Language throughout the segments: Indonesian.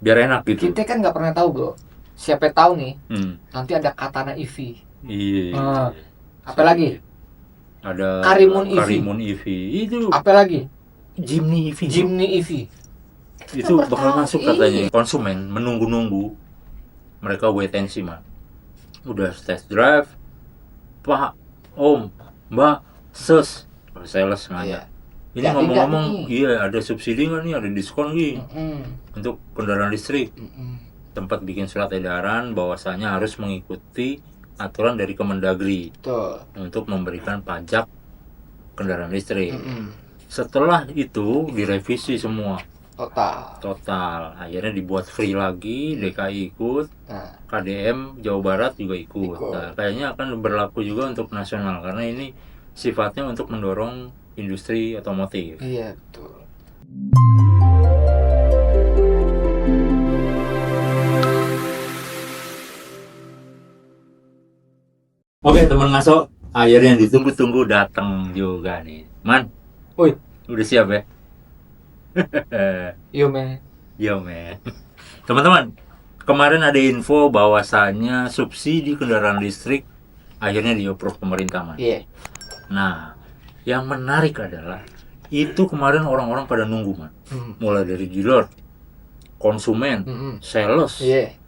biar enak gitu. Kita kan nggak pernah tahu bro. Siapa tahu nih Hmm. nanti ada Katana EV. Iya. Apalagi Ada Karimun EV. Karimun EV itu, Apalagi Jimny EV bro. Jimny EV. Itu bakal masuk katanya. Konsumen menunggu-nunggu, mereka wait and see man. Udah test drive, Pak, Om, Mbak, Ses, sales nanya. Ini Jadi ngomong-ngomong, nggak nih? iya ada subsidi nggak nih, ada diskon nih untuk kendaraan listrik. Tempat bikin surat edaran bahwasanya harus mengikuti aturan dari Kemendagri Betul. untuk memberikan pajak kendaraan listrik. Setelah itu direvisi semua total, akhirnya dibuat free lagi, DKI ikut, KDM Jawa Barat juga ikut. Nah, kayaknya akan berlaku juga untuk nasional karena ini sifatnya untuk mendorong industri otomotif. Iya betul. Oke teman ngaso, akhirnya yang ditunggu-tunggu datang juga nih, man. Woi, udah siap ya? yo men. Yo men. Teman-teman, kemarin ada info bahwasannya subsidi kendaraan listrik akhirnya di-approve pemerintah man. Iya. Nah, yang menarik adalah itu kemarin orang-orang pada nunggu man. Mulai dari dealer, konsumen, sales. Iya.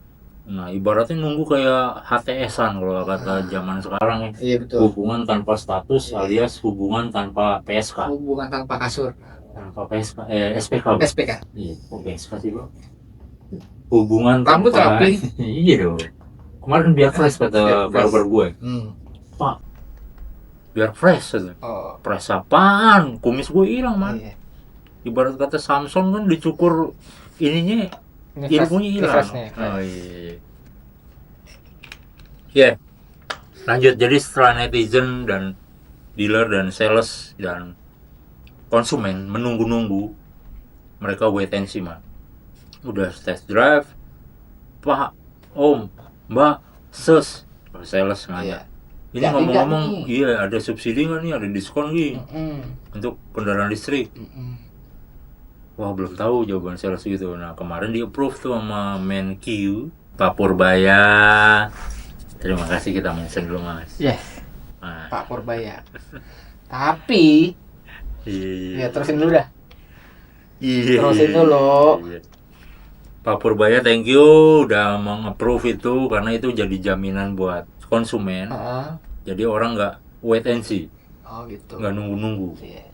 Nah, ibaratnya nunggu kayak HTS-an kalau kata zaman sekarang ya. Iya betul. Hubungan tanpa status alias hubungan tanpa PSK. Hubungan tanpa kasur. Tanpa PSK, SPK. Bro. SPK. Iya, kok PSK sih bro? Hubungan Rambut tanpa. rapi. Iya dong. Kemarin biar fresh kata barber gue. Pak, biar fresh aja. Fresh apaan? Kumis gue hilang man. Iya. Ibarat kata Samson kan dicukur ininya, ilmunya hilang. Oh iya. Ya, lanjut. Jadi setelah netizen dan dealer dan sales dan konsumen menunggu-nunggu, mereka wait and see man. Udah test drive, Pak, Om, Mbak, Ses, sales nanya. Ini ngomong-ngomong, iya ada subsidi nggak nih, ada diskon nih untuk kendaraan listrik. Wah belum tahu jawaban sales gitu. Nah kemarin di approve tuh sama Menq Pak Purbaya. Terima kasih kita mention dulu mas. Yes. Nah. Pak Purbaya. Tapi ya terusin dulu dah. Iya. Terusin dulu. Iya. Pak Purbaya thank you udah meng-approve itu karena itu jadi jaminan buat konsumen. Jadi orang nggak wait and see. Oh gitu. Nggak nunggu-nunggu. Iya.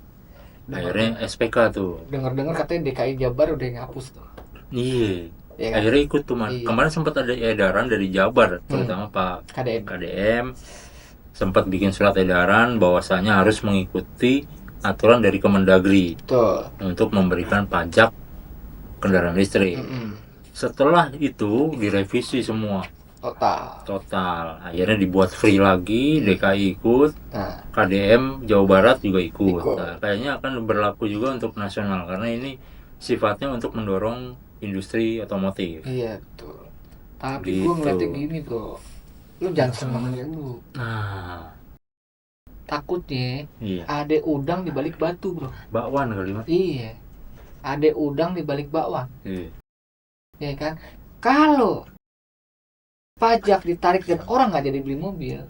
Akhirnya SPK tuh. Dengar-dengar katanya DKI Jabar udah ngapus tuh. Iya. Ya, kan? Akhirnya ikut tuh man. Iya. Kemarin sempat ada edaran dari Jabar, terutama Pak KDM sempat bikin surat edaran bahwasanya harus mengikuti aturan dari Kemendagri untuk memberikan pajak kendaraan listrik. Setelah itu direvisi semua total, akhirnya dibuat free lagi, DKI ikut, KDM Jawa Barat juga ikut. Nah, kayaknya akan berlaku juga untuk nasional karena ini sifatnya untuk mendorong industri otomotif. Iya betul. Tapi gitu. Gue ngeliatnya gini bro, lu jangan seneng dulu. Nah, takutnya ada udang di balik batu bro. Bakwan kali mas. Iya, ada udang di balik bakwan. Iya. Ya kan, kalau pajak ditarik dan orang nggak jadi beli mobil,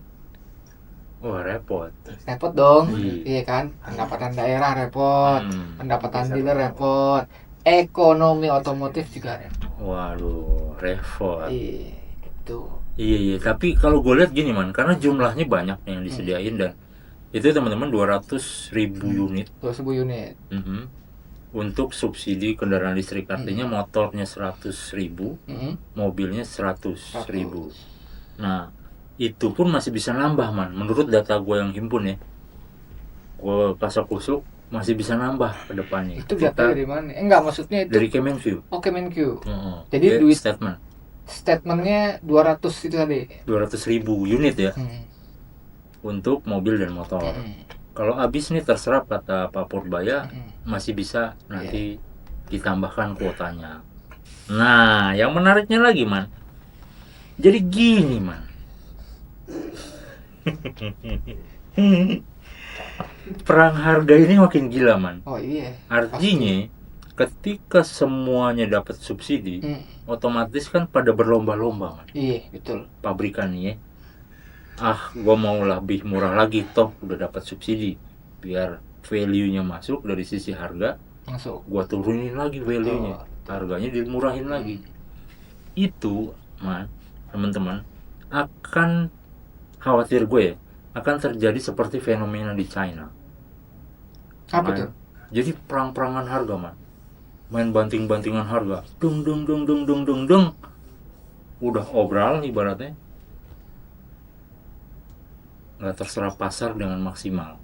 wah repot. Repot dong. Iya kan, pendapatan daerah repot, pendapatan dealer repot, ekonomi otomotif juga repot. Waduh, repot. Iya, gitu. Iya, tapi kalau gue lihat gini man, karena jumlahnya banyak yang disediain dan itu teman-teman 200.000 unit. 200.000 unit. Untuk subsidi kendaraan listrik artinya motornya 100.000, mobilnya 100.000. Nah, itu pun masih bisa nambah man. Menurut data gue yang himpun ya, gue kasakusuk masih bisa nambah ke depannya. Itu data dari mana? Enggak, maksudnya itu dari Kemenq. Oh, Kemenq. Jadi ya, duit statementnya 200 itu tadi. 200.000 unit ya. Untuk mobil dan motor. Kalau habis nih terserah kata Pak Purbaya, masih bisa nanti ditambahkan kuotanya. Nah, yang menariknya lagi man, jadi gini man. Perang harga ini makin gila man. Oh iya. Artinya ketika semuanya dapat subsidi, otomatis kan pada berlomba-lomba, man. Iya, betul. Pabrikan nih ya. Gua mau lebih murah lagi, toh udah dapat subsidi. Biar value-nya masuk dari sisi harga, gua turunin lagi value-nya. Harganya dimurahin lagi. Itu, man, teman-teman, akan khawatir gue ya, akan terjadi seperti fenomena di China. Apa tuh? Jadi perang-perangan harga, man. Main banting-bantingan harga. Dung. Udah obral ibaratnya. Nggak terserap pasar dengan maksimal.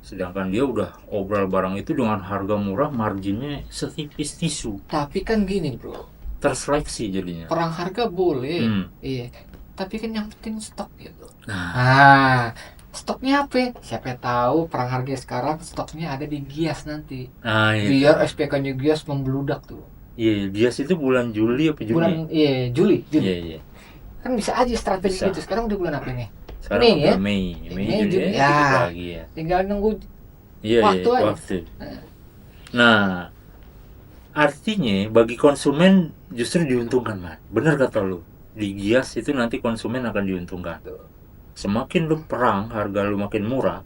Sedangkan dia udah obral barang itu dengan harga murah, marginnya setipis tisu. Tapi kan gini, bro. Terseleksi jadinya. Perang harga boleh. Iya. Tapi kan yang penting stok gitu. Nah, stoknya apa? Siapa tahu perang harga sekarang stoknya ada di Gias nanti. Biar SPK-nya Gias membludak tuh. Iya, Gias itu bulan Juli apa Juni? Juli. Iya. Kan bisa aja strategi gitu. Sekarang udah bulan apa nih? Sekarang Mei, ya? Mei Juni ya. Lagi ya. Tinggal nunggu waktu aja. Nah, artinya bagi konsumen justru diuntungkan, man. Bener kata lu. Di Gias itu nanti konsumen akan diuntungkan. Semakin lu perang, harga lu makin murah,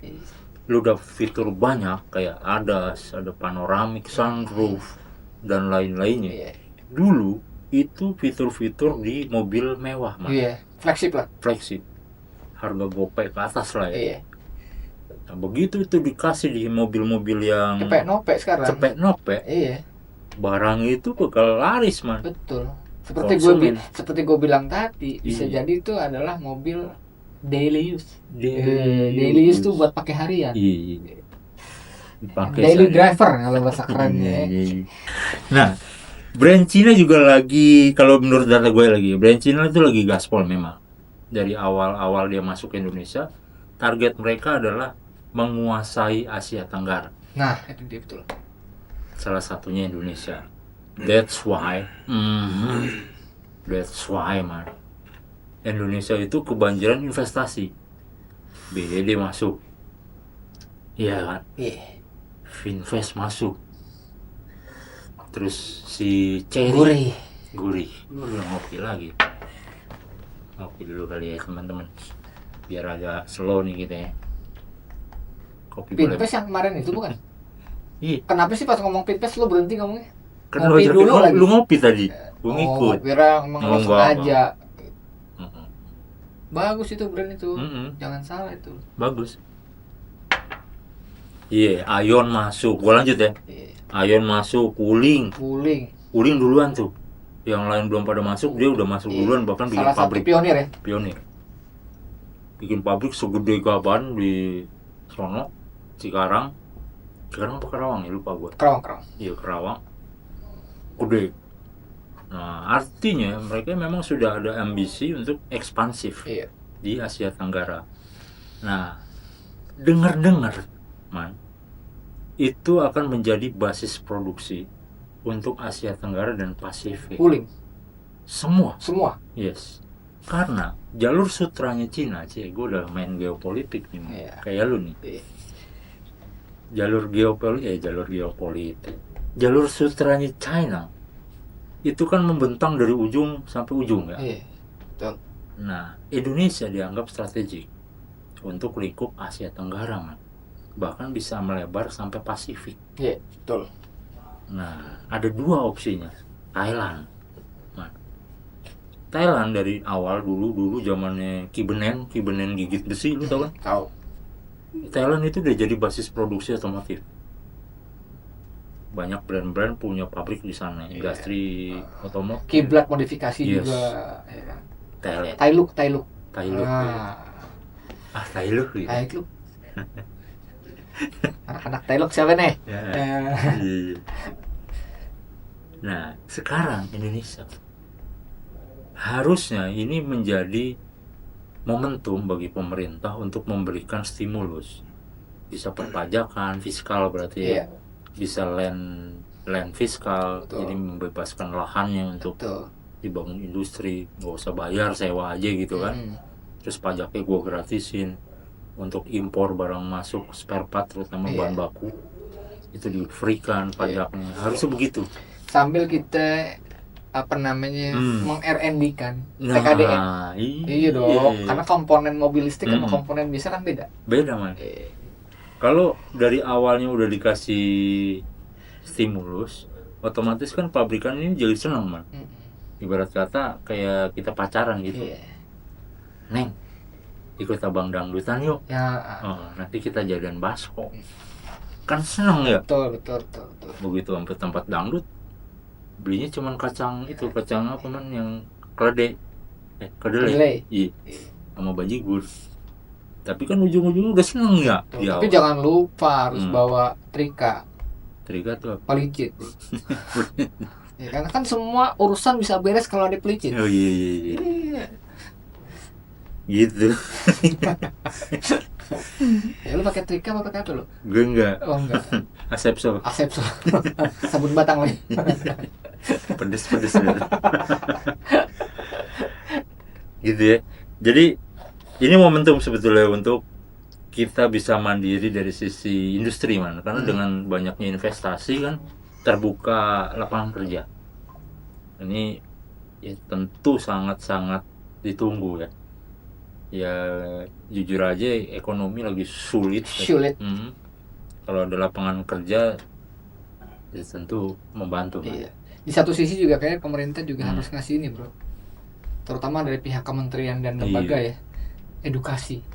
lu udah fitur banyak kayak ADAS, ada panoramic sunroof dan lain-lainnya. Dulu itu fitur-fitur di mobil mewah, man. Flagship. Harga gopay ke atas lah ya. Nah, begitu itu dikasih di mobil-mobil yang cepek-nopek sekarang. Barang itu bakal laris, man. Betul. Seperti gue bilang tadi, bisa jadi itu adalah mobil daily use. Daily use tuh buat pakai harian. Iya. Daily driver kalau bahasa kerennya. Nah, brand Cina juga lagi, kalau menurut data gue lagi, brand Cina itu lagi gaspol memang. Dari awal-awal dia masuk ke Indonesia, target mereka adalah menguasai Asia Tenggara. Nah, itu dia betul. Salah satunya Indonesia. That's why, man. Indonesia itu kebanjiran investasi. BDD masuk, iya kan? Finvest masuk. Terus si Cherry, Gurih, ngopi lagi. Ngopi dulu kali ya teman-teman. Biar agak slow nih kita ya. Kopi Finvest yang kemarin itu bukan? Iya. Kenapa sih pas ngomong Finvest lu berhenti ngomongnya? Karena ngopi dulu lagi. Lu ngopi tadi, gue ngikut. Kira emang sengaja. Bagus itu brand itu, jangan salah itu. Bagus. Iya, Ion masuk. Gua lanjut ya. Ion masuk, Wuling duluan tuh. Yang lain belum pada masuk, dia udah masuk duluan, bahkan bikin pabrik. Pionir. Bikin pabrik segede gaban di sono, Cikarang apa Karawang ya, lupa gua. Karawang. Iya, Karawang. Gede. Nah, artinya mereka memang sudah ada ambisi untuk ekspansif di Asia Tenggara. Nah, dengar-dengar, man, itu akan menjadi basis produksi untuk Asia Tenggara dan Pasifik. Wuling. Semua. Yes. Karena jalur sutranya Cina, gue udah main geopolitik nih, kayak lu nih. Jalur geopolitik. Jalur sutranya China itu kan membentang dari ujung sampai ujung ya. Betul. Nah, Indonesia dianggap strategik untuk lingkup Asia Tenggara, man. Bahkan bisa melebar sampai Pasifik. Iya, betul. Nah, ada dua opsinya. Thailand, man. Thailand dari awal dulu zamannya Kibenen gigit besi, lu tau kan? Tahu. Thailand itu udah jadi basis produksi otomotif. Banyak brand-brand punya pabrik di sana, industri otomotif. Kiblat modifikasi juga. Tailuk. Tailuk. Gitu. Anak-anak Tailuk siapa nih? Nah, sekarang Indonesia harusnya ini menjadi momentum bagi pemerintah untuk memberikan stimulus. Bisa perpajakan, fiskal berarti ya. Bisa land fiskal. Betul. Jadi membebaskan lahannya untuk dibangun industri, nggak usah bayar, sewa aja gitu kan. Terus pajaknya gue gratisin untuk impor barang masuk spare part, terutama bahan baku. itu di-free-kan pajaknya. Harusnya begitu. Sambil kita meng-R&D-kan TKDN. Iya dong, karena komponen mobil listrik sama komponen biasa kan beda. Beda, Man. Kalau dari awalnya udah dikasih stimulus, otomatis kan pabrikan ini jadi senang, Man. Ibarat kata kayak kita pacaran gitu. Neng, ikut abang dangdutan yuk. Nanti kita jadian basko. Kan seneng ya. Betul. Begitu sampai tempat dangdut, belinya cuma kacang apa man yang keledai, kedelai. Iya. Sama bajigur. Tapi kan ujung-ujungnya udah seneng ya. Tapi jangan lupa harus bawa trika. Trika tuh apa? Pelicin. Ya, karena kan semua urusan bisa beres kalau ada pelicin. Oh iya. Gitu. Ya lu pakai trika apa pakai apa lu? Gue enggak. Oh enggak. Asepso. Sabun batang lagi. Pedes ya. Gitu ya. Jadi ini momentum sebetulnya untuk kita bisa mandiri dari sisi industri, Man. Karena dengan banyaknya investasi kan terbuka lapangan kerja. Ini ya tentu sangat-sangat ditunggu ya. Ya jujur aja ekonomi lagi sulit. Kalau ada lapangan kerja ya tentu membantu. Iya. Di satu sisi juga kayak pemerintah juga harus ngasih ini, bro, terutama dari pihak kementerian dan lembaga ya, edukasi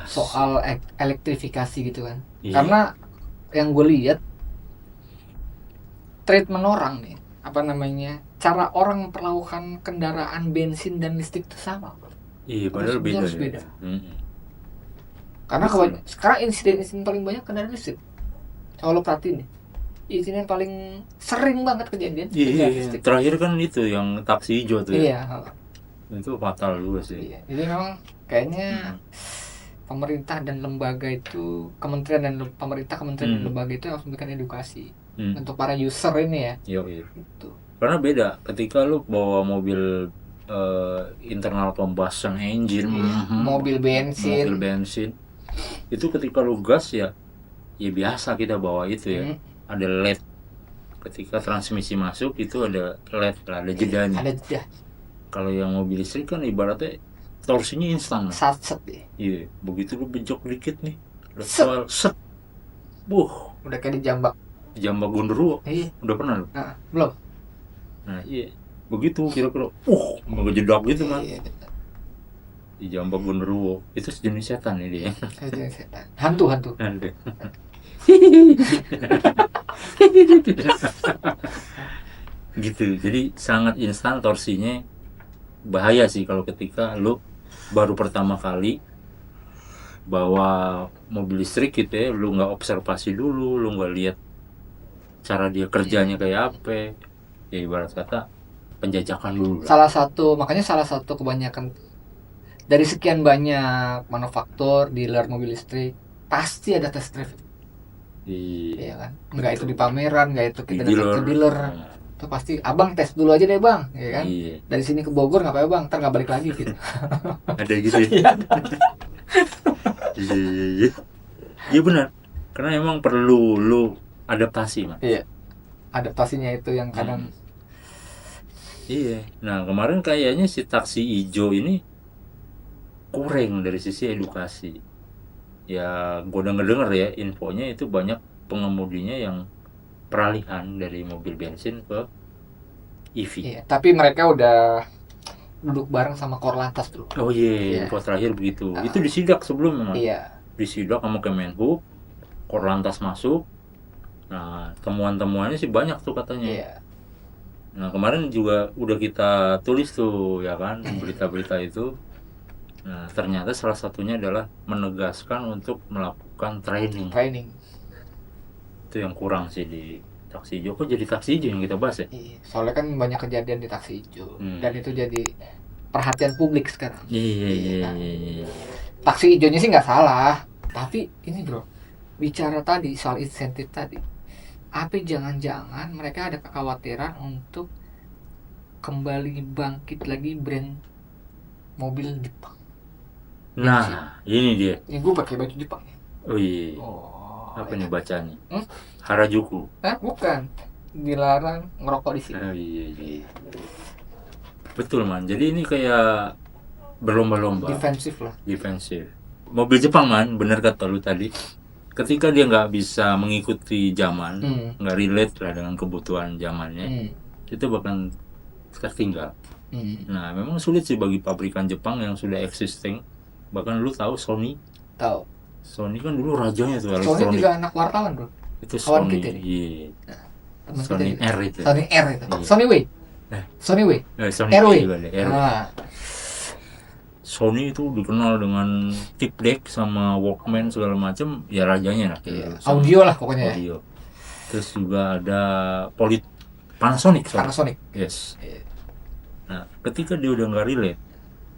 soal elektrifikasi gitu kan. Karena yang gue lihat treatment orang nih, cara orang memperlakukan kendaraan bensin dan listrik itu sama. Iya, padahal beda. Karena sekarang insiden paling banyak kendaraan listrik. Kalau lo perhatiin nih, insiden paling sering banget kejadian. Iya. Terakhir kan itu yang taksi hijau tuh. Iya. Itu fatal juga sih. Iya. Jadi memang kayaknya pemerintah dan lembaga itu, kementerian dan lembaga itu harus memberikan edukasi untuk para user ini ya. Iya. Itu. Karena beda ketika lu bawa mobil internal combustion engine, mobil bensin itu ketika lu gas ya biasa kita bawa itu ya, ada LED. Ketika transmisi masuk itu ada LED lah, ada jedanya. Kalau yang mobil listrik kan ibaratnya torsinya instan. Set. Iya, begitu lu benjok dikit nih, set. Udah kayak di Jambak Gondoruo. Iya. Udah pernah lu? Belum. Nah, iya. Begitu kira-kira ngejedak gitu kan. Iya. Di Jambak Gondoruo. Itu sejenis setan ya dia. Sejenis setan. Hantu. Gitu. Jadi sangat instan torsinya. Bahaya sih kalau ketika lu baru pertama kali bawa mobil listrik gitu ya, lu nggak observasi dulu, lu nggak lihat cara dia kerjanya kayak apa. Ya ibarat kata penjajakan dulu. Makanya salah satu kebanyakan dari sekian banyak manufaktur dealer mobil listrik pasti ada test drive. Iya kan? Enggak itu di pameran, enggak itu kita datang ke dealer. Itu pasti abang tes dulu aja deh bang, ya kan? Iya. Dari sini ke Bogor nggak apa-apa bang, ntar nggak balik lagi gitu. Ada gitu ya? Iya benar. Karena emang perlu lu adaptasi, Man. Iya. Adaptasinya itu yang kadang. Iya. Nah kemarin kayaknya si taksi hijau ini kurang dari sisi edukasi. Ya gue denger ya infonya itu banyak pengemudinya yang peralihan dari mobil bensin ke EV. Iya, tapi mereka udah duduk bareng sama Korlantas dulu. Oh iya, info terakhir begitu. Itu disidak sebelum memang. Iya. Disidak sama Kemenhub, Korlantas masuk. Nah temuan-temuannya sih banyak tuh katanya. Iya. Nah kemarin juga udah kita tulis tuh ya kan berita-berita itu. Nah ternyata salah satunya adalah menegaskan untuk melakukan training. Itu yang kurang sih di taksi hijau. Kok jadi taksi hijau yang kita bahas ya? Iya, soalnya kan banyak kejadian di taksi hijau dan itu jadi perhatian publik sekarang. Iya. Taksi hijaunya sih nggak salah, tapi ini bro, bicara tadi soal insentif tadi, apa jangan-jangan mereka ada kekhawatiran untuk kembali bangkit lagi brand mobil Jepang. Nah, ini dia. Ini gue pakai baju Jepang. Oh iya. Apa nih bacanya? Harajuku. Bukan. Dilarang ngerokok di sini. Iya. Betul man. Jadi ini kayak berlomba-lomba. Defensif. Mobil Jepang man, bener kata lu tadi. Ketika dia nggak bisa mengikuti zaman, nggak relate lah dengan kebutuhan zamannya, itu bahkan tertinggal. Nah, memang sulit sih bagi pabrikan Jepang yang sudah existing. Bahkan lu tahu Sony? Tahu. Sony kan dulu rajanya tuh elektronik. Sony juga anak wartawan bro. Itu Sony. Iya. Sony R itu. Sony R itu. Iya. Sony W. Sony W. Sony RW. Sony itu dikenal dengan tip deck sama Walkman segala macam, ya rajanya lah. Iya. Audio lah pokoknya. Audio. Terus juga ada Panasonic. Yes. Nah, ketika dia udah nggak relate,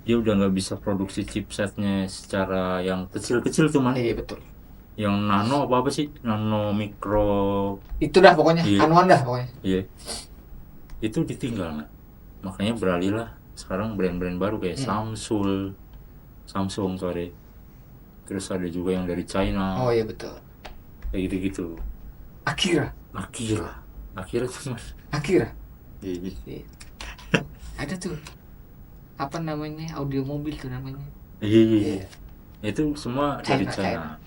dia udah nggak bisa produksi chipsetnya secara yang kecil-kecil tuh man. Iya betul. Yang nano apa sih? Nano mikro. Itu dah pokoknya. Iya. Anuan dah pokoknya. Iya. Itu ditinggal nah. Makanya beralihlah sekarang brand-brand baru kayak Samsung, terus ada juga yang dari China. Oh iya betul. Kayak gitu-gitu. Akira tuh mas. Akira. Iya. Ada tuh. Apa namanya? Audio mobil tuh namanya. Iya. Itu semua dari China.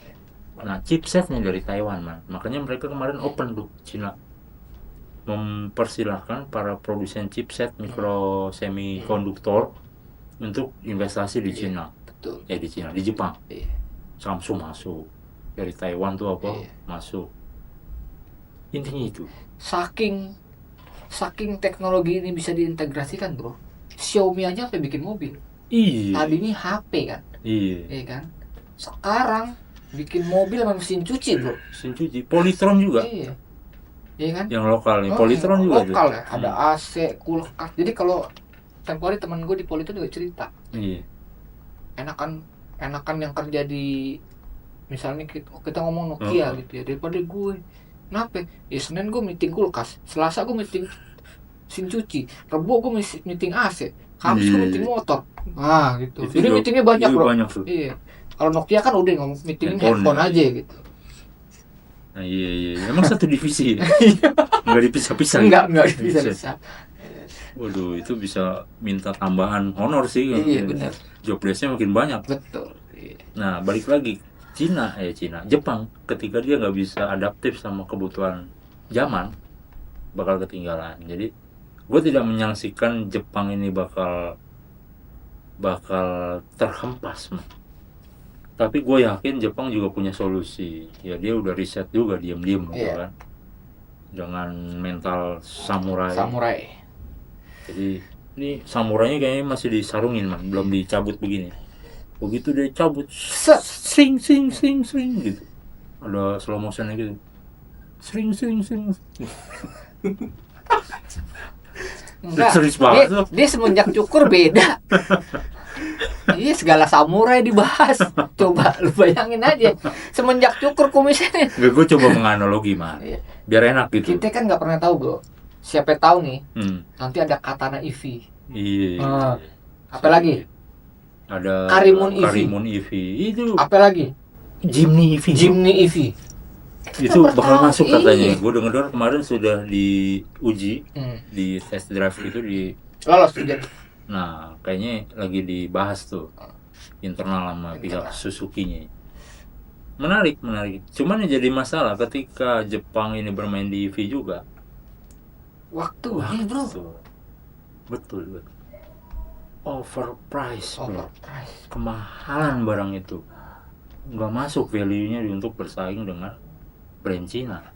Nah chipsetnya dari Taiwan man. Makanya mereka kemarin open tuh China. Mempersilahkan para produsen chipset mikro semikonduktor untuk investasi di Cina. Betul. Di Jepang. Samsung masuk. Dari Taiwan tuh masuk. Intinya itu. Saking teknologi ini bisa diintegrasikan, bro. Xiaomi aja sampai bikin mobil. Iya. Tadinya HP kan. Iya kan. Sekarang bikin mobil sama mesin cuci, bro. Mesin cuci. Polytron juga. Iya kan? Yang lokal nih, Polytron juga lokal ya, ada AC, kulkas. Jadi kalau tempo hari teman gue di Polytron juga cerita. Iya. Enakan yang kerja di misalnya kita ngomong Nokia gitu ya, daripada gue. Kenapa? Ya Senin gue meeting kulkas, Selasa gue meeting mesin cuci, Rebo gue meeting AC, Kamis gue meeting motor. Nah gitu. Jadi meetingnya banyak bro. Iya. Kalau Nokia kan udah ngomong meeting handphone aja gitu. Nah, iya. Emang satu divisi ya? Nggak dipisah-pisah? Nggak dipisah-pisah. Waduh, itu bisa minta tambahan honor sih. Iya, benar. Job desk-nya makin banyak. Betul. Nah, balik lagi. Jepang, ketika dia nggak bisa adaptif sama kebutuhan zaman, bakal ketinggalan. Jadi, gue tidak menyaksikan Jepang ini bakal terhempas. Tapi gue yakin Jepang juga punya solusi. Ya dia udah riset juga diam-diam gitu kan. Dengan mental samurai. Jadi ini samurainya kayaknya masih disarungin man, belum dicabut begini. Begitu dia cabut, sing gitu. Ada slow motionnya gitu. Sing. Enggak. Dia semenjak cukur beda. Iya segala samurai dibahas. Coba lu bayangin aja. Semenjak cukur kumisnya. Gue coba menganalogi mah. Biar enak gitu. Kita kan nggak pernah tahu bro. Siapa tahu nih. Nanti ada katana EV. Iya. Apa lagi? Ada Karimun EV. Itu. Apa lagi? Jimny EV. Itu bakal masuk katanya. Gue dengar kemarin sudah diuji di test drive itu lolos juga. Nah, kayaknya lagi dibahas tuh internal sama pihak Suzuki-nya. Menarik. Cuman yang jadi masalah ketika Jepang ini bermain di EV juga. Waktu. Betul. Overprice. Kemahalan barang itu. Nggak masuk value-nya untuk bersaing dengan brand Cina.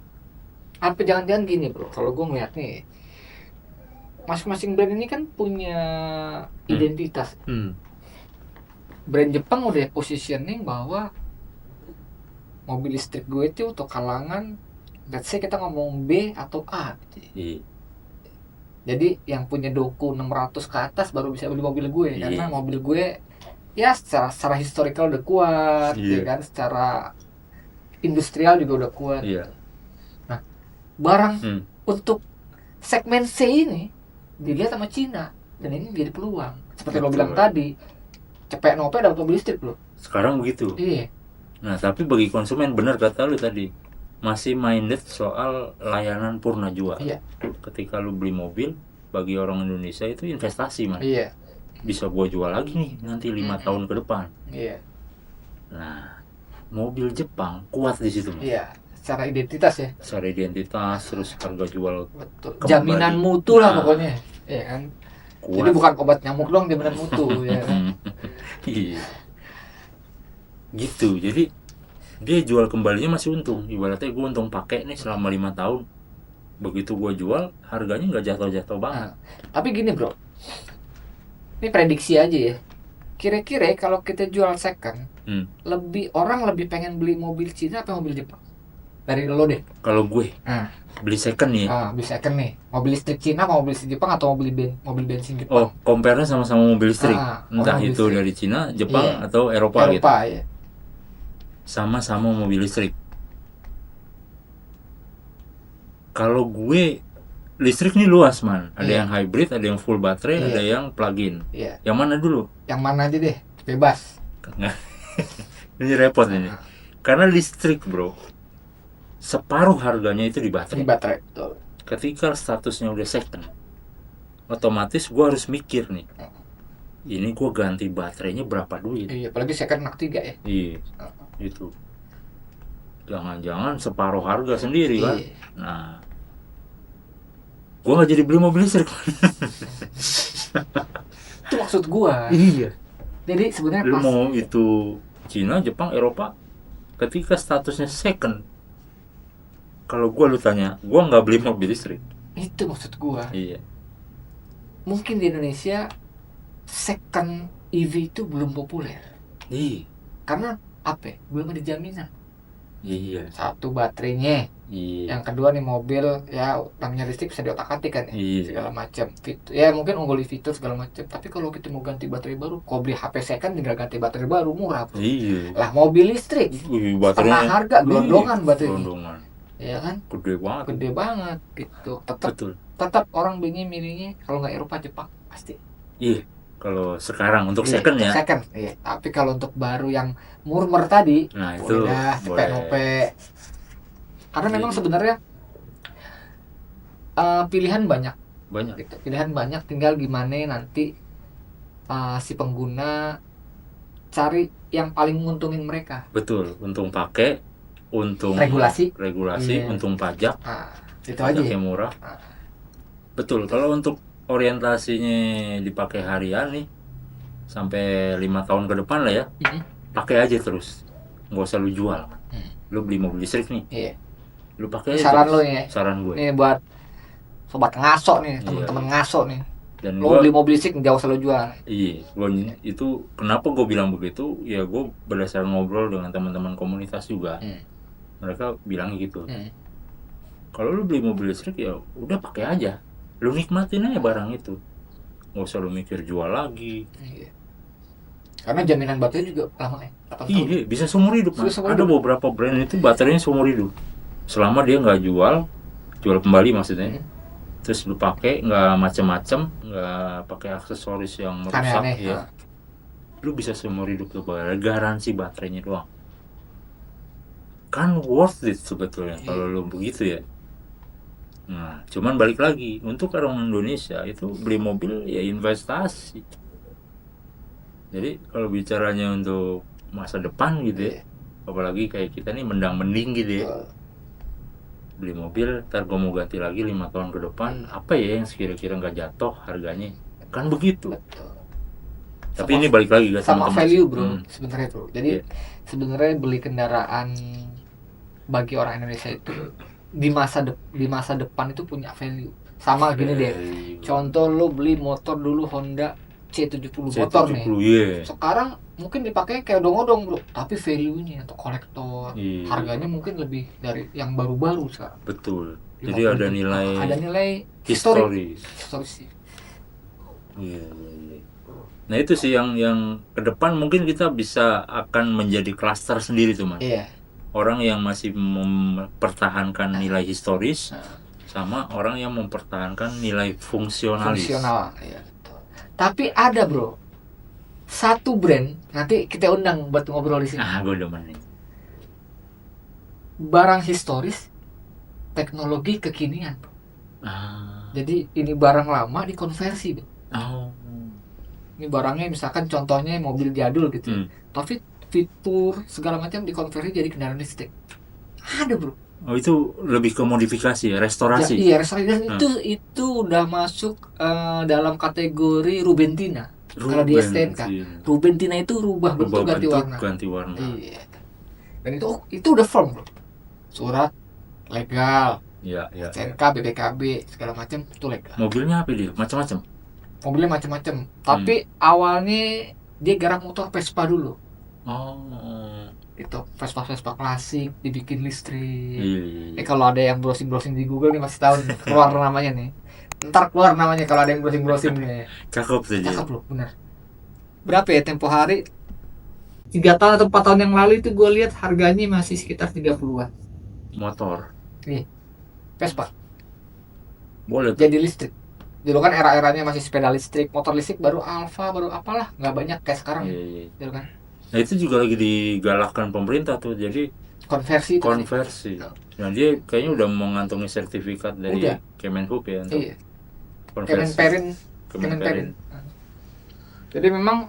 Apa jangan-jangan gini bro, kalau gue ngeliat nih, masing-masing brand ini kan punya identitas. Brand Jepang udah positioning bahwa mobil listrik gue itu untuk kalangan, let's say kita ngomong B atau A gitu. Jadi yang punya doku 600 ke atas baru bisa beli mobil gue. Karena mobil gue ya secara historical udah kuat, ya kan, secara industrial juga udah kuat. Nah, barang untuk segmen C ini dilihat sama Cina dan ini jadi peluang. Seperti lo bilang tadi, cepet nope dapat mobil listrik bro. Sekarang begitu. Iya. Nah, tapi bagi konsumen, benar kata lu tadi, masih minded soal layanan purna jual. Iya. Ketika lu beli mobil, bagi orang Indonesia itu investasi, man. Iya. Bisa gua jual lagi nih nanti 5 tahun ke depan. Iya. Nah, mobil Jepang kuat di situ, man. Iya, secara identitas ya. Secara identitas, terus harga jual. Betul. Jaminan mutu lah pokoknya. Iya kan. Kuat. Jadi bukan obat nyamuk dong, jaminan mutu ya kan. Iya. Gitu. Jadi dia jual kembalinya masih untung. Ibaratnya gue untung pakai nih selama 5 tahun. Begitu gue jual, harganya nggak jatuh-jatuh banget. Tapi gini bro, ini prediksi aja ya. Kira-kira kalau kita jual second, orang lebih pengen beli mobil Cina apa mobil Jepang? Dari lo deh. Kalau gue beli second nih. Beli second nih. Mobil listrik Cina mau mobil listrik Jepang atau mobil bensin Jepang? Oh, compare-nya sama-sama mobil listrik. Entah mobil itu listrik dari Cina, Jepang, atau Eropa gitu. Iya. Sama-sama mobil listrik. Kalau gue listrik nih luas, man. Ada yang hybrid, ada yang full baterai, ada yang plug-in. Yang mana dulu? Yang mana aja deh, bebas. Ini repot ini. Karena listrik, bro, separuh harganya itu di baterai. Di baterai, betul. Ketika statusnya udah second, otomatis gue harus mikir nih, ini gue ganti baterainya berapa duit? Iya, apalagi second anak 3 ya. Iya, itu. Jangan-jangan separuh harga sendiri kan? Nah, gue nggak jadi beli mobil listrik. Itu maksud gue. Iya. Jadi sebenarnya lu mau itu Cina, Jepang, Eropa, ketika statusnya second, kalau gue lu tanya, gue nggak beli mobil listrik. Itu maksud gue. Iya. Mungkin di Indonesia second EV itu belum populer. Iya. Karena apa? Belum ada jaminan. Iya. Satu baterainya. Iya. Yang kedua nih mobil ya namanya listrik bisa diotak-atik kan ya. Iya. Segala macam fitur. Ya mungkin unggul fitur segala macam. Tapi kalau kita mau ganti baterai baru, kalau beli HP second tinggal ganti baterai baru murah. Bro. Iya. Lah mobil listrik. Setengah harga gelondongan baterainya. Ya kan? Gede banget gitu. Tetap orang milihnya kalau nggak Eropa Jepang pasti. Iya. Kalau sekarang untuk second ya. Second, iya. Tapi kalau untuk baru yang murmer tadi, nah itu cepet. Karena memang sebenarnya pilihan banyak. Gitu. Pilihan banyak, tinggal gimana nanti si pengguna cari yang paling menguntungin mereka. Betul, untung pakai, untung regulasi, untung pajak. Itu aja. Yang murah. Betul, kalau untuk orientasinya dipakai harian nih sampai 5 tahun ke depan lah ya, pakai aja terus, nggak usah lu jual. Lu beli mobil listrik nih, lu pakai. Saran lu ya, saran gue nih buat sobat ngaso nih, teman-teman ngaso nih, dan lu beli mobil listrik nggak usah lu jual. Iya, gue itu kenapa gue bilang begitu ya, gue berdasarkan ngobrol dengan teman-teman komunitas juga, mereka bilang gitu. Kalau lu beli mobil listrik ya udah pakai aja, lu nikmatin aja barang itu, nggak usah lu mikir jual lagi. Karena jaminan baterai juga lama ya. Iya, bisa seumur hidup. Ada beberapa brand itu baterainya seumur hidup, selama dia nggak jual kembali maksudnya. Terus lu pakai nggak macam-macam, nggak pakai aksesoris yang merusak. Ya, lu bisa seumur hidup tuh, garansi baterainya doang. Kan worth it sebetulnya kalau lu begitu ya. Nah, cuman balik lagi, untuk orang Indonesia itu beli mobil ya investasi. Jadi kalau bicaranya untuk masa depan gitu ya, apalagi kayak kita nih mendang-mending gitu ya, beli mobil, ntar gue mau ganti lagi 5 tahun ke depan, apa ya yang sekira-kira nggak jatuh harganya, kan begitu. Tapi ini balik lagi sama value bro, sebenarnya bro. Jadi sebenarnya beli kendaraan bagi orang Indonesia itu di masa depan itu punya value. Sama gini deh, contoh lo beli motor dulu Honda C70 motor nih. Sekarang mungkin dipakai kayak odong-odong bro, tapi value-nya atau kolektor, harganya mungkin lebih dari yang baru-baru sekarang. Betul. Jadi ada nilai historis. Nah itu sih yang ke depan mungkin kita bisa akan menjadi klaster sendiri tuh man. Orang yang masih mempertahankan nilai historis, sama orang yang mempertahankan nilai fungsionalis. Iya. Tapi ada bro, satu brand nanti kita undang buat ngobrol di sini. Gue demen nih. barang historis, teknologi kekinian. Jadi ini barang lama dikonversi. Ini barangnya misalkan contohnya mobil jadul gitu, tapi fitur segala macam dikonversi jadi kendaraan listrik. Ada bro. Oh itu lebih ke modifikasi ya, restorasi. Iya restorasi itu udah masuk dalam kategori Rubentina. Kalau di STNK, Rubentina itu rubah bentuk, ganti warna. Iya. Dan itu udah firm bro. Surat legal. Ya. STNK, BPKB segala macam itu legal. Mobilnya apa dia? Macam-macam. Mobilnya macam-macam. Tapi awalnya dia garap motor Vespa dulu. Itu Vespa klasik dibikin listrik. Kalau ada yang browsing di Google nih masih tahu nih, keluar namanya nih. Ntar keluar namanya kalau ada yang browsing nih. Cakep saja. Cakep loh, benar. Berapa ya tempo hari? 3 tahun atau 4 tahun yang lalu itu gue lihat harganya masih sekitar 30-an. Motor. Iya. Vespa. Boleh. Jadi listrik. Dulu kan era-eranya masih sepeda listrik, motor listrik baru Alfa, baru apalah, nggak banyak kayak sekarang. Iya. Dulu kan. Nah itu juga lagi digalakkan pemerintah tuh, jadi konversi. Nah dia kayaknya udah mengantongi sertifikat dari Kemenhub ya untuk Kemenperin. Jadi memang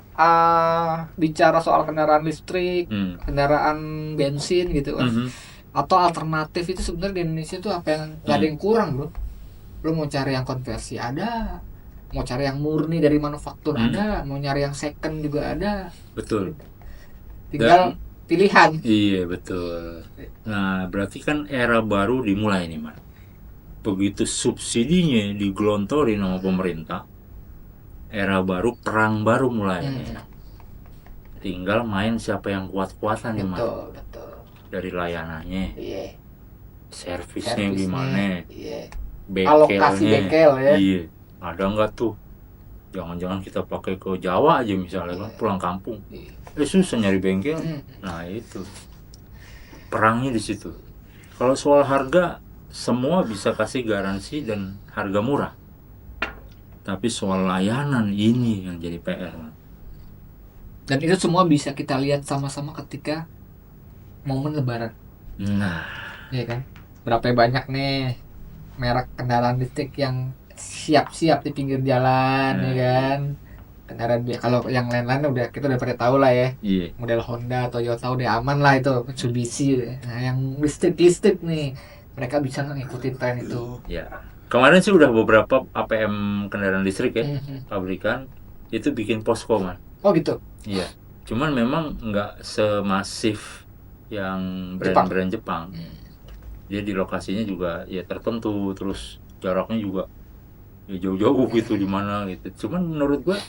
bicara soal kendaraan listrik, kendaraan bensin gitu kan, atau alternatif itu sebenarnya di Indonesia tuh apa yang nggak ada yang kurang bro. Lo mau cari yang konversi ada, mau cari yang murni dari manufaktur ada, mau nyari yang second juga ada. Betul. Tinggal pilihan. Iya betul. Nah berarti kan era baru dimulai nih man. Begitu subsidinya digelontorin sama pemerintah, era baru, perang baru mulai. Tinggal main siapa yang kuat-kuatan nih man. Betul. Dari layanannya, servisnya gimana, alokasi bengkel ya. Iya. Ada nggak tuh? Jangan-jangan kita pakai ke Jawa aja misalnya kan, pulang kampung. Susah nyari bengkel. Nah itu perangnya di situ. Kalau soal harga, semua bisa kasih garansi dan harga murah. Tapi soal layanan ini yang jadi PR. Dan itu semua bisa kita lihat sama-sama ketika momen Lebaran. Nah, iya kan? Berapa banyak nih merek kendaraan listrik yang siap-siap di pinggir jalan, ya kan? Kendaraan kalau yang lain-lain kita udah pada tahu lah ya. Model Honda, Toyota udah aman lah itu, Mitsubishi. Nah, yang listrik nih, mereka bisa ngikutin tren itu. Ya. Kemarin sih udah beberapa APM kendaraan listrik ya, pabrikan itu bikin posko man. Oh gitu. Iya. Cuman memang nggak semasif yang brand-brand Jepang. Dia di lokasinya juga ya tertentu, terus jaraknya juga ya jauh-jauh gitu di mana gitu. Cuman menurut gua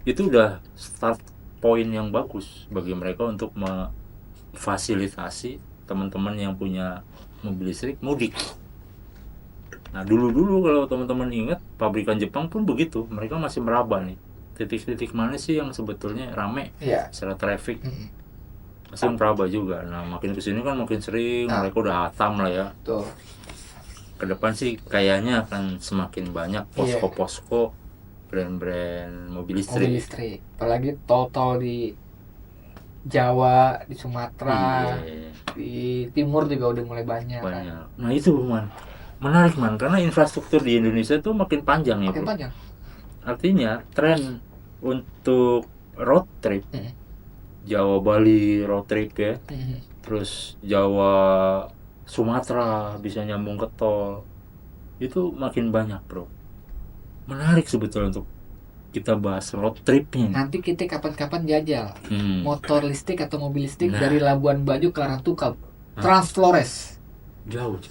itu udah start point yang bagus bagi mereka untuk memfasilitasi teman-teman yang punya mobil listrik mudik. Nah dulu kalau teman-teman ingat pabrikan Jepang pun begitu, mereka masih meraba nih titik-titik mana sih yang sebetulnya rame secara traffic, masih meraba juga. Nah makin kesini kan makin sering, mereka udah hatam lah ya. Kedepan sih kayaknya akan semakin banyak posko-posko brand-brand mobil listrik. Apalagi tol-tol di Jawa, di Sumatera, di Timur juga udah mulai banyak. Kan? Nah itu man, menarik man, karena infrastruktur di Indonesia tuh makin panjang ya. Makin panjang. Artinya tren untuk road trip, Jawa Bali road trip ya, terus Jawa Sumatera bisa nyambung ke tol, itu makin banyak bro. Menarik sebetulnya untuk kita bahas road tripnya. Nanti kita kapan-kapan jajal motor listrik atau mobil listrik dari Labuan Bajo ke Larantuka, Trans Flores. Jauh.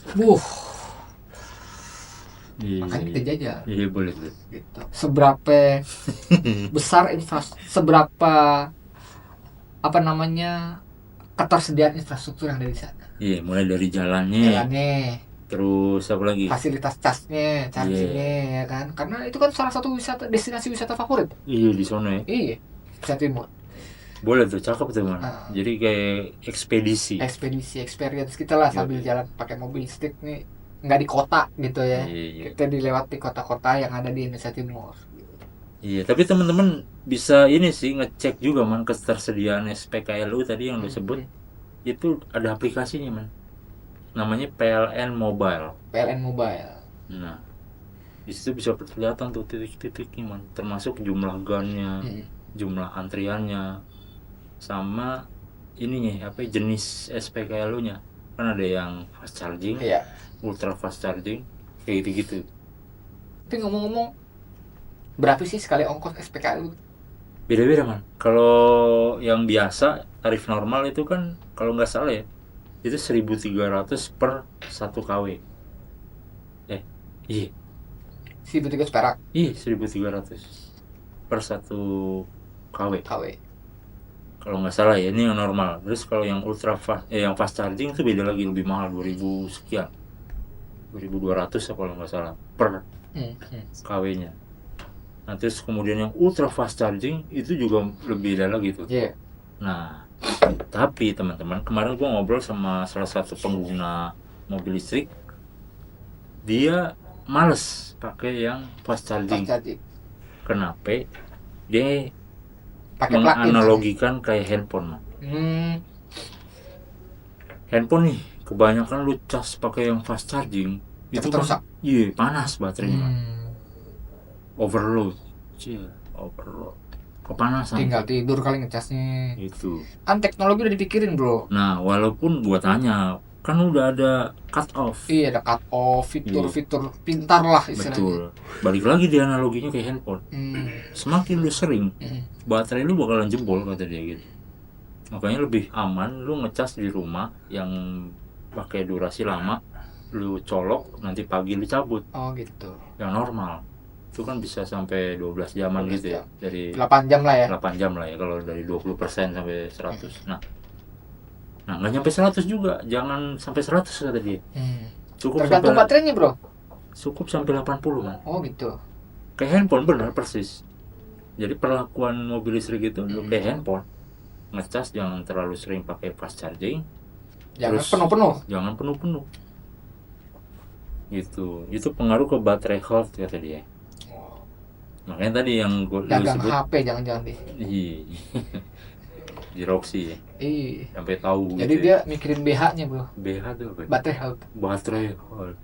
Makanya kita jajal. Iya boleh. Gitu. Seberapa besar seberapa ketersediaan infrastruktur yang ada di sana. Iya, mulai dari jalannya. Terus apa lagi? Fasilitas chargingnya ya kan, karena itu kan salah satu destinasi wisata favorit. Iya di sana ya. Iya, Nusa Timur. Boleh tuh, cakep tuh man. Jadi kayak ekspedisi experience kita lah sambil jalan pakai mobil listrik nih, nggak di kota gitu ya. Kita dilewati kota-kota yang ada di Indonesia Timur. Iya, tapi teman-teman bisa ini sih ngecek juga man ketersediaan SPKLU tadi yang lo sebut. Itu ada aplikasinya man. namanya PLN Mobile. Nah, di situ bisa kelihatan tuh titik-titiknya man, termasuk jumlah gunnya, jumlah antriannya, sama ininya apa jenis SPKLU-nya. Kan ada yang fast charging, ultra fast charging, kayak gitu-gitu. Tapi ngomong-ngomong, berapa sih sekali ongkos SPKLU? Beda-beda man. Kalau yang biasa tarif normal itu kan kalau nggak salah ya itu 1.300 per 1 kW. Iya. 1.300 perak. Iya, 1.300 per 1 kW. Kalau nggak salah ya, ini yang normal. Terus kalau yang ultra fast, yang fast charging itu beda lagi, lebih mahal, 2.000 sekian. 2.200 kalau nggak salah per kW-nya. Nah, terus kemudian yang ultra fast charging itu juga lebih beda lagi tuh. Nah, tapi teman-teman, kemarin gua ngobrol sama salah satu pengguna mobil listrik. Dia males pakai yang fast charging. Kenapa? Dia menganalogikan kayak handphone. Handphone nih, kebanyakan lu cas pakai yang fast charging, itu kan panas baterainya. Overload. Kepanasan. Tinggal tidur kali ngecasnya. Itu. Kan teknologi udah dipikirin, bro. Nah, walaupun gua tanya, kan udah ada cut off. Iya, ada cut off, fitur-fitur pintar lah istilahnya. Betul. Balik lagi dia analoginya kayak handphone. Semakin lu sering, baterai lu bakalan jebol kata dia gitu. Makanya lebih aman lu ngecas di rumah yang pakai durasi lama, lu colok nanti pagi lu cabut. Oh gitu. Yang normal itu kan bisa sampai 12 jaman gitu ya. Dari 8 jam lah ya. 8 jam lah ya kalau dari 20% sampai 100. Nah, nggak nyampe 100 juga, jangan sampai 100 kata dia. Cukup tergantung baterainya, bro. Cukup sampai 80 kan. Oh gitu. Kayak handphone benar persis. Jadi perlakuan mobil listrik itu kayak handphone. Ngecas jangan terlalu sering pakai fast charging. Jangan penuh-penuh. Jangan penuh-penuh. Gitu. Itu pengaruh ke baterai health kata dia. Makanya tadi yang gue sebut HP jangan-jangan deh. Di Roxy ya. Iya. Sampai tahu. Jadi gitu dia mikirin BH-nya, bro. BH tuh apa? Baterai health.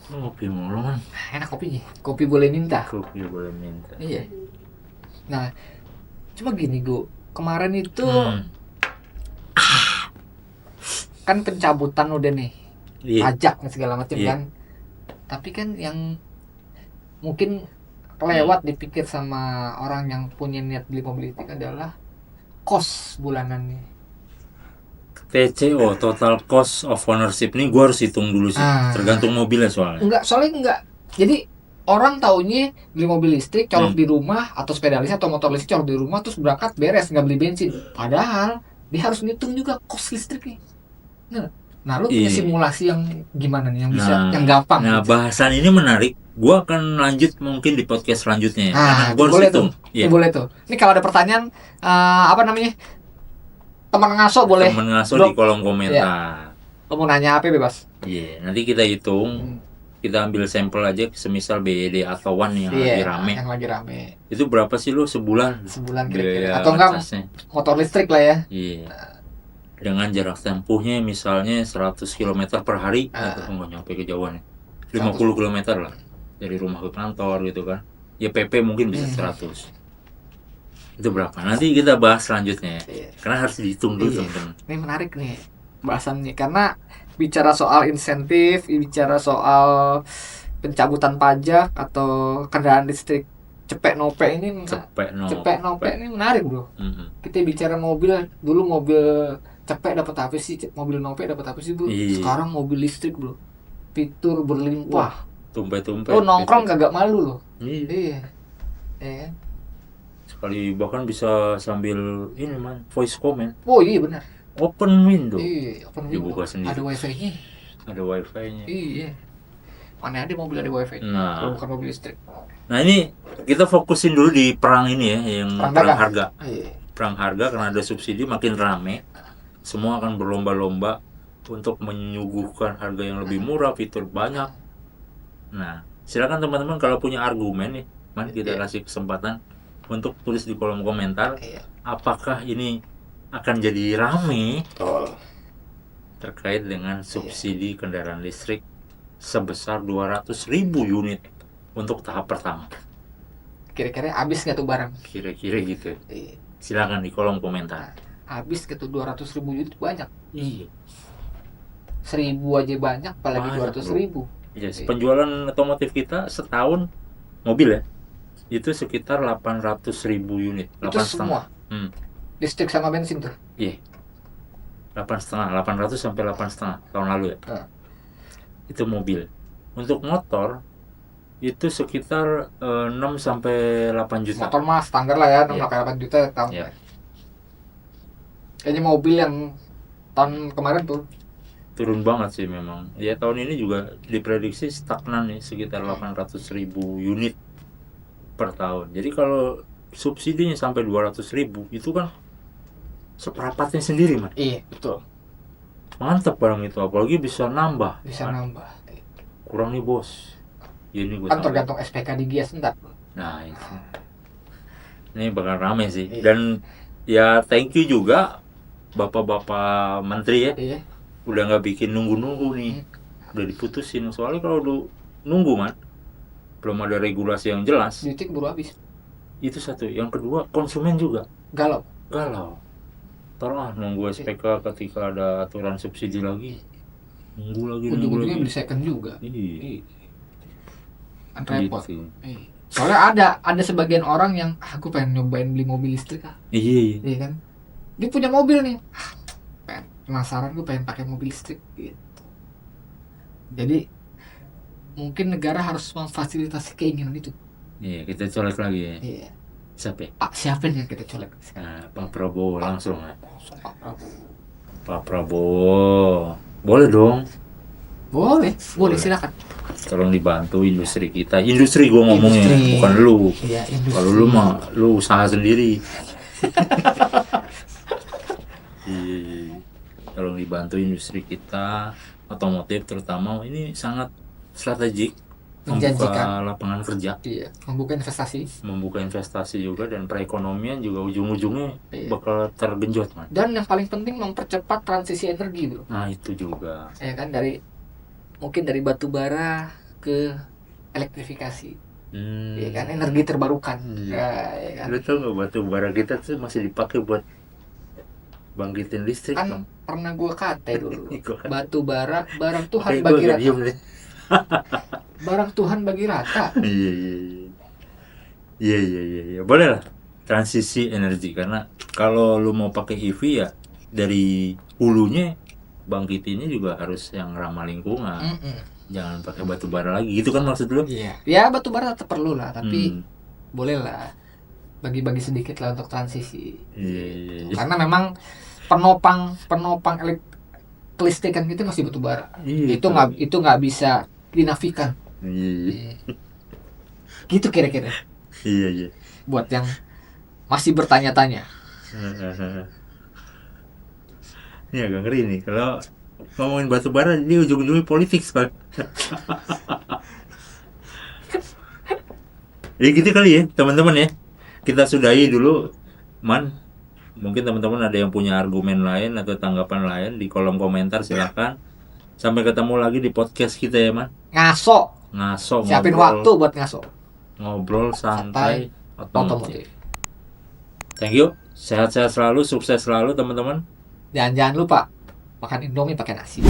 Kopi mulu man. Enak kopinya. Kopi boleh minta. Iya. Nah, cuma gini gue. Kemarin itu kan pencabutan udah nih. Pajak segala macam kan. Tapi kan yang mungkin lewat dipikir sama orang yang punya niat beli mobil listrik adalah kos bulanannya. TCO, total cost of ownership nih gue harus hitung dulu sih. Tergantung mobilnya soalnya. Soalnya jadi orang taunya beli mobil listrik colok di rumah atau sepeda listrik atau motor listrik colok di rumah terus berangkat beres nggak beli bensin. Padahal dia harus ngitung juga kos listriknya. Nah, lu punya simulasi yang gimana nih yang bisa yang gampang? Nah, gitu. Bahasan ini menarik. Gua akan lanjut mungkin di podcast selanjutnya. Karena gua harus hitung. Boleh tuh. Ini kalau ada pertanyaan teman ngaso boleh. Teman ngaso di kolom komentar. Mau nanya apa bebas. Nanti kita hitung. Kita ambil sampel aja semisal BED atau One yang lagi rame. Itu berapa sih lu sebulan? Sebulan kira-kira. Atau enggak motor listrik lah ya. Dengan jarak tempuhnya misalnya 100 km per hari atau nggak nyampe kejauhan 50 km lah dari rumah ke kantor gitu kan ya PP mungkin bisa 100 itu berapa nanti kita bahas selanjutnya ya. Karena harus dihitung dulu teman-teman. Ini menarik nih bahasannya karena bicara soal insentif, bicara soal pencabutan pajak atau kendaraan listrik cepet nope ini menarik bro. Kita bicara mobil dulu mobil cepet dapat apa sih, mobil nope dapat apa sih bro? Sekarang mobil listrik bro, fitur berlimpah. Tumpe-tumpe. Lo nongkrong kagak malu lo. Iya. Sekali bahkan bisa sambil ini man, voice comment. Oh iya benar. Open window. Iya, open window. Dibuka sendiri. Ada wifi-nya. Iya. Mana ada mobil ada wifi. Kalau bukan mobil listrik. Nah ini kita fokusin dulu di perang ini ya, yang perang harga. Perang harga karena ada subsidi makin rame. Semua akan berlomba-lomba untuk menyuguhkan harga yang lebih murah, fitur banyak. Nah, silakan teman-teman kalau punya argumen nih, kita kasih kesempatan untuk tulis di kolom komentar. Apakah ini akan jadi rame terkait dengan subsidi kendaraan listrik sebesar 200.000 unit untuk tahap pertama. Kira-kira habis nggak tuh barang? Kira-kira gitu. Silakan di kolom komentar. Habis ke tuh 200.000 unit banyak. Iya. 1.000 aja banyak, apalagi 200.000. Yes, penjualan otomotif kita setahun mobil ya itu sekitar 800.000 unit. Itu semua. Listrik sama bensin tuh. Iya. 800 sampai 8,5 tahun lalu ya. Itu mobil. Untuk motor itu sekitar 6 sampai 8 juta. Motor mah standar lah ya, 6 sampai 8 juta tahun. Yeah. Kayaknya mobil yang tahun kemarin tuh turun banget sih memang. Ya tahun ini juga diprediksi stagnan nih sekitar 800.000 unit per tahun. Jadi kalau subsidinya sampai 200.000 itu kan seperempatnya sendiri, man. Iya, betul. Mantap barang itu, apalagi bisa nambah. Bisa nambah. Kurang nih bos. Ya, ini kan tergantung SPK di Gias ntar. Nah itu. Ini bakal rame sih. Iya. Dan ya thank you juga bapak-bapak menteri ya. Iya. Udah nggak bikin nunggu-nunggu nih. Udah diputusin. Soalnya kalau lu nunggu man, belum ada regulasi yang jelas. Duitnya baru habis. Itu satu. Yang kedua konsumen juga. Galau. Taruh nunggu SPK ketika ada aturan subsidi lagi. Nunggu lagi. Ujung-ujungnya beli second juga. Iya. Repot. Soalnya ada sebagian orang yang aku pengen nyobain beli mobil listrik ah. Iya kan. Dia punya mobil nih. Penasaran gue pengen pakai mobil listrik gitu. Jadi mungkin negara harus memfasilitasi keinginan itu. Iya, kita colek lagi ya. Iya. Siapa yang kita colek? Pak Prabowo langsung. Pak Prabowo. Boleh dong. Boleh silakan. Tolong dibantu industri kita. Industri gue ngomongnya, bukan lu. Iya, kalau lu mah lu usaha sendiri. Iya. Tolong dibantu industri kita otomotif terutama ini sangat strategik. Membuka lapangan kerja, membuka investasi juga, dan perekonomian juga ujung-ujungnya bakal tergenjot man. Dan yang paling penting mempercepat transisi energi bro. Nah itu juga. Ya kan mungkin dari batu bara ke elektrifikasi. Ya kan energi terbarukan. Ya kan. Lu tau nggak batu bara kita tuh masih dipakai buat bangkitin listrik kan? Pernah gue kata dulu. Batu bara barang Tuhan bagi rata. Barang Tuhan bagi rata. Iya. Boleh lah transisi energi, karena kalau lu mau pakai EV ya dari hulunya bangkitinnya juga harus yang ramah lingkungan. Jangan pakai batu bara lagi. Gitu kan maksud lu? Iya. Ya batu bara tetap perlu lah, tapi boleh lah bagi-bagi sedikit lah untuk transisi. Iya. Karena memang penopang kelistrikan itu masih batu bara. Itu nggak bisa dinafikan. Iya. Gitu kira-kira. Iya. Buat yang masih bertanya-tanya. Ini agak ngeri nih kalau ngomongin batu bara ini ujung-ujungnya politik Pak. Ya gitu kali ya teman-teman ya. Kita sudahi dulu man. Mungkin teman-teman ada yang punya argumen lain atau tanggapan lain di kolom komentar silakan. Sampai ketemu lagi di podcast kita ya man. Ngaso siapin ngobrol, waktu buat ngaso. Ngobrol santai otomotif. Thank you. Sehat-sehat selalu, sukses selalu teman-teman. Jangan lupa makan Indomie pakai nasi.